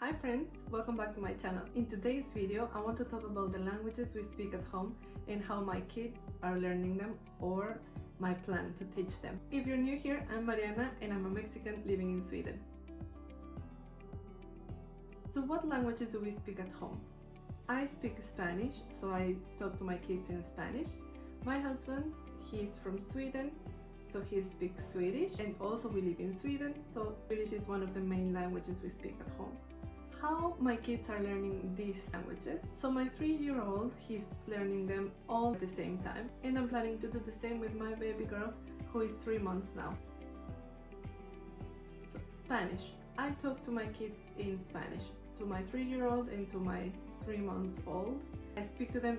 Hi friends, welcome back to my channel. In today's video, I want to talk about the languages we speak at home and how my kids are learning them or my plan to teach them. If you're new here, I'm Mariana and I'm a Mexican living in Sweden. So what languages do we speak at home? I speak Spanish, so I talk to my kids in Spanish. My husband, he's from Sweden, so he speaks Swedish, and also we live in Sweden, so Swedish is one of the main languages we speak at home. How my kids are learning these languages? So my 3-year-old, he's learning them all at the same time, and I'm planning to do the same with my baby girl, who is 3 months now. So Spanish. I talk to my kids in Spanish, to my 3-year-old and to my 3 months old. I speak to them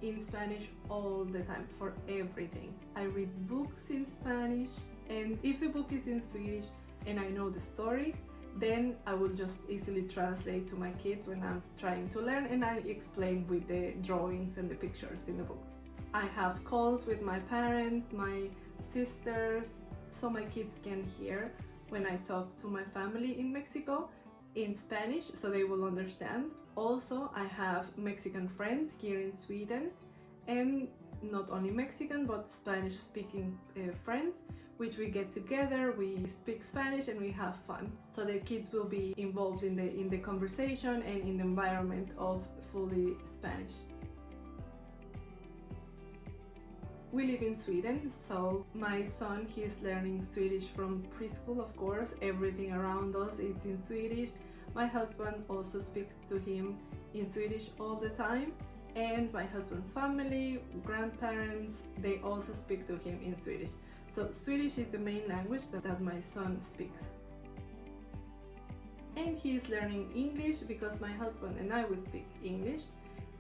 in Spanish all the time for everything. I read books in Spanish, and if the book is in Swedish and I know the story, then I will just easily translate to my kids when I'm trying to learn, and I explain with the drawings and the pictures in the books. I have calls with my parents, my sisters, so my kids can hear when I talk to my family in Mexico in Spanish, so they will understand. Also, I have Mexican friends here in Sweden, and not only Mexican but Spanish speaking friends, which we get together, we speak Spanish and we have fun. So the kids will be involved in the conversation and in the environment of fully Spanish. We live in Sweden, so my son, he's learning Swedish from preschool, of course. Everything around us is in Swedish. My husband also speaks to him in Swedish all the time, and my husband's family, grandparents, they also speak to him in Swedish. So Swedish is the main language that my son speaks. And he is learning English because my husband and I will speak English.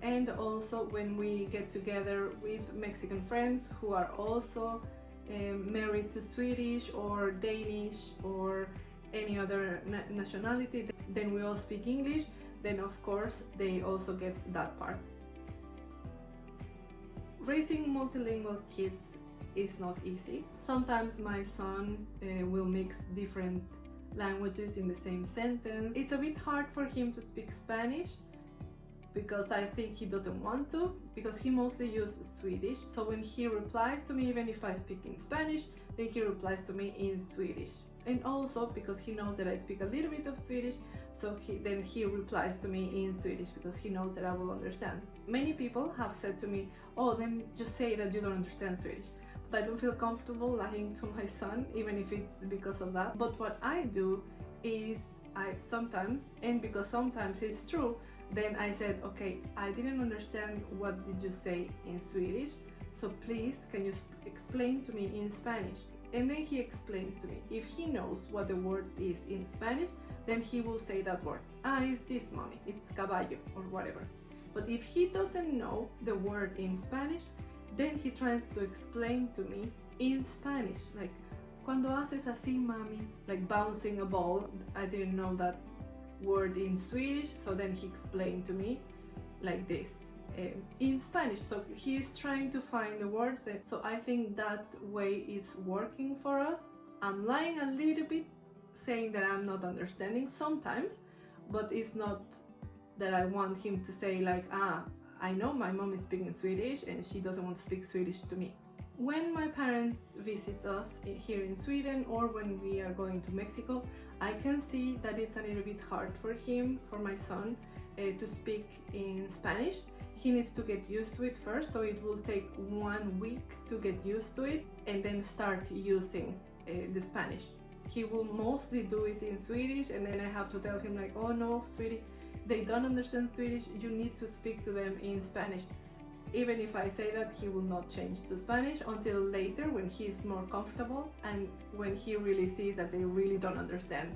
And also when we get together with Mexican friends who are also married to Swedish or Danish or any other nationality, then we all speak English. Then of course they also get that part. Raising multilingual kids is not easy. Sometimes my son will mix different languages in the same sentence. It's a bit hard for him to speak Spanish because I think he doesn't want to, because he mostly uses Swedish. So when he replies to me, even if I speak in Spanish, then he replies to me in Swedish. And also because he knows that I speak a little bit of Swedish, so then he replies to me in Swedish because he knows that I will understand. Many people have said to me, oh, then just say that you don't understand Swedish. But I don't feel comfortable lying to my son, even if it's because of that. But what I do is I sometimes, and because sometimes it's true, then I said, okay, I didn't understand what did you say in Swedish, so please can you explain to me in Spanish? And then he explains to me. If he knows what the word is in Spanish, then he will say that word. It's this, mommy, it's caballo or whatever. But if he doesn't know the word in Spanish, then he tries to explain to me in Spanish, like, cuando haces así, mami, like bouncing a ball. I didn't know that word in Swedish, so then he explained to me like this in Spanish. So he is trying to find the words, and so I think that way is working for us. I'm lying a little bit, saying that I'm not understanding sometimes, but it's not that I want him to say like, I know my mom is speaking Swedish and she doesn't want to speak Swedish to me. When my parents visit us here in Sweden or when we are going to Mexico, I can see that it's a little bit hard for him, for my son, to speak in Spanish. He needs to get used to it first, so it will take 1 week to get used to it and then start using the Spanish. He will mostly do it in Swedish, and then I have to tell him like, oh no, sweetie, they don't understand Swedish, you need to speak to them in Spanish. Even if I say that, he will not change to Spanish until later when he's more comfortable and when he really sees that they really don't understand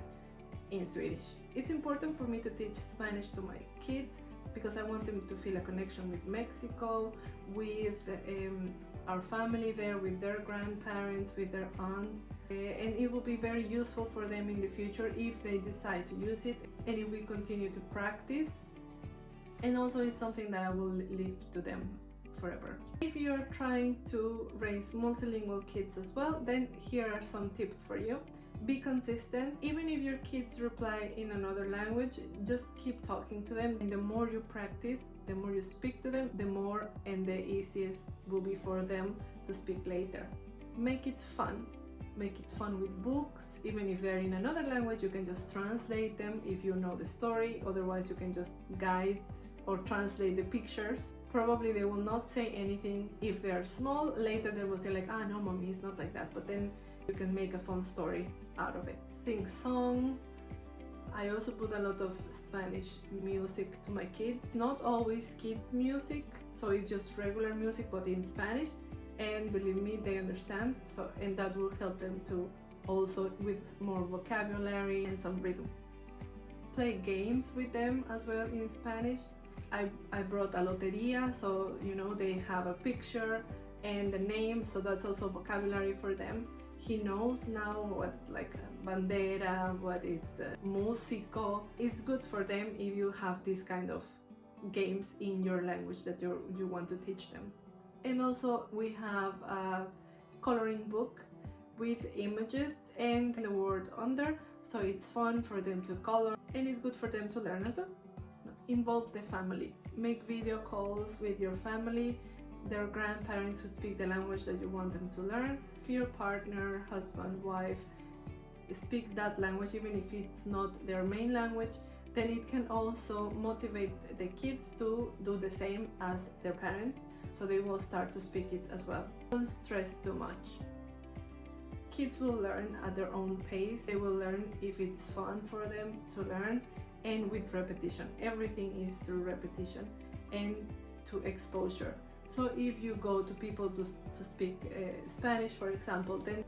in Swedish. It's important for me to teach Spanish to my kids because I want them to feel a connection with Mexico, with our family there, with their grandparents, with their aunts, and it will be very useful for them in the future if they decide to use it and if we continue to practice. And also it's something that I will leave to them forever. If you're trying to raise multilingual kids as well, then here are some tips for you. Be consistent. Even if your kids reply in another language, just keep talking to them. And the more you practice, the more you speak to them, the more and the easiest will be for them to speak later. Make it fun. Make it fun with books. Even if they're in another language, you can just translate them if you know the story. Otherwise, you can just guide or translate the pictures. Probably they will not say anything if they are small. Later they will say like, ah no mommy, it's not like that. But then you can make a fun story out of it. Sing songs. I also put a lot of Spanish music to my kids. Not always kids music, so it's just regular music but in Spanish. And believe me, they understand, so and that will help them to also with more vocabulary and some rhythm. Play games with them as well in Spanish. I brought a loteria, so you know they have a picture and the name, so that's also vocabulary for them. He knows now what's like bandera, what is músico. It's good for them if you have this kind of games in your language that you want to teach them. And also we have a coloring book with images and the word under, so it's fun for them to color and it's good for them to learn as well. Involve the family. Make video calls with your family, their grandparents who speak the language that you want them to learn. If your partner, husband, wife speak that language, even if it's not their main language, then it can also motivate the kids to do the same as their parent, so they will start to speak it as well. Don't stress too much. Kids will learn at their own pace. They will learn if it's fun for them to learn, and with repetition. Everything is through repetition and to exposure. So if you go to people to speak Spanish, for example, then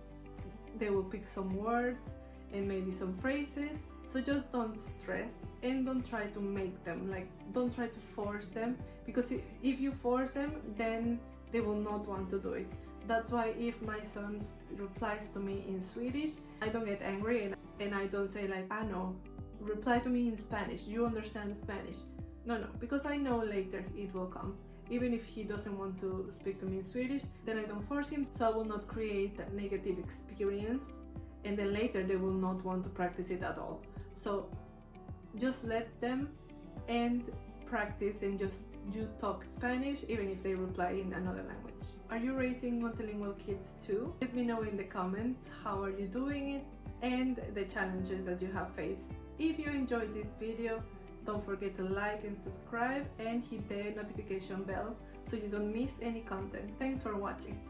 they will pick some words and maybe some phrases. So just don't stress and don't try to make them, like don't try to force them, because if you force them, then they will not want to do it. That's why if my son replies to me in Swedish, I don't get angry and I don't say like, ah no, reply to me in Spanish, you understand Spanish. No, because I know later it will come. Even if he doesn't want to speak to me in Swedish, then I don't force him, so I will not create that negative experience, and then later they will not want to practice it at all. So just let them and practice, and just you talk Spanish even if they reply in another language. Are you raising multilingual kids too? Let me know in the comments how are you doing it and the challenges that you have faced. If you enjoyed this video, don't forget to like and subscribe and hit the notification bell so you don't miss any content. Thanks for watching.